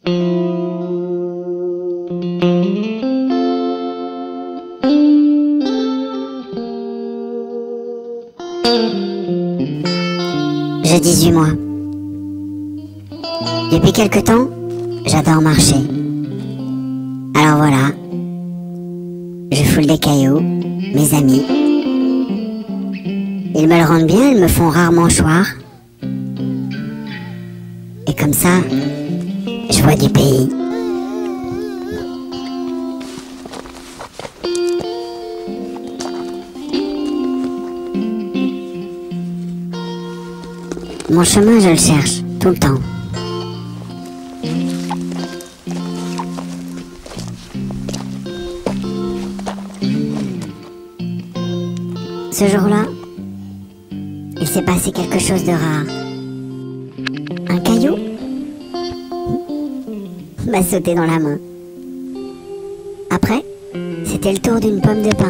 J'ai 18 mois. Depuis quelque temps, j'adore marcher. Alors voilà, je foule des cailloux, mes amis. Ils me le rendent bien, ils me font rarement choir. Et comme ça, je vois du pays. Mon chemin, je le cherche, tout le temps. Ce jour-là, il s'est passé quelque chose de rare. Un caillou m'a sauté dans la main. Après, c'était le tour d'une pomme de pin.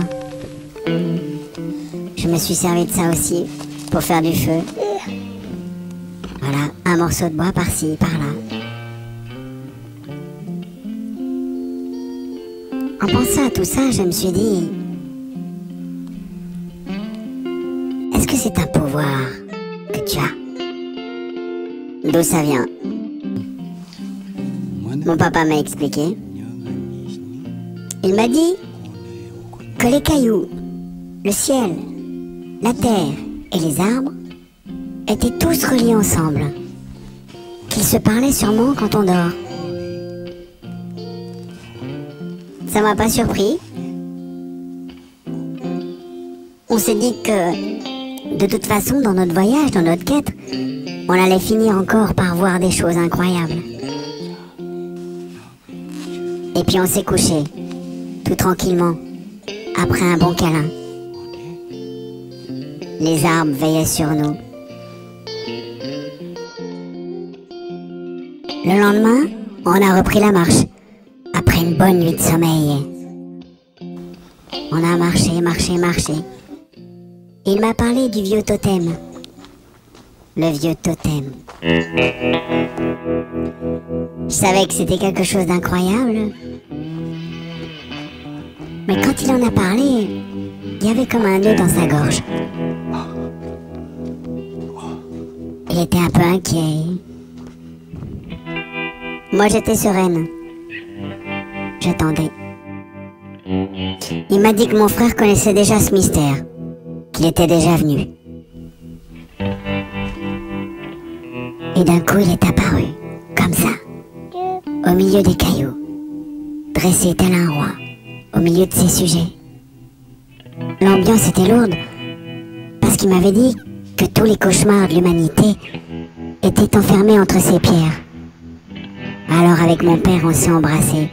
Je me suis servi de ça aussi pour faire du feu. Voilà, un morceau de bois par-ci, par-là. En pensant à tout ça, je me suis dit... Est-ce que c'est un pouvoir que tu as? D'où ça vient? Mon papa m'a expliqué. Il m'a dit que les cailloux, le ciel, la terre et les arbres étaient tous reliés ensemble, qu'ils se parlaient sûrement quand on dort. Ça m'a pas surpris. On s'est dit que, de toute façon, dans notre voyage, dans notre quête, on allait finir encore par voir des choses incroyables. Et puis on s'est couché, tout tranquillement, après un bon câlin. Les arbres veillaient sur nous. Le lendemain, on a repris la marche, après une bonne nuit de sommeil. On a marché, marché, marché. Il m'a parlé du vieux totem. Le vieux totem. Je savais que c'était quelque chose d'incroyable. Mais quand il en a parlé, il y avait comme un nœud dans sa gorge. Il était un peu inquiet. Moi, j'étais sereine. J'attendais. Il m'a dit que mon frère connaissait déjà ce mystère, qu'il était déjà venu. Et d'un coup, il est apparu, comme ça, au milieu des cailloux, dressé tel un roi, au milieu de ses sujets. L'ambiance était lourde, parce qu'il m'avait dit que tous les cauchemars de l'humanité étaient enfermés entre ses pierres. Alors avec mon père, on s'est embrassés,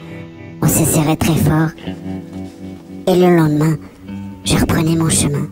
on se serrait très fort, et le lendemain, je reprenais mon chemin.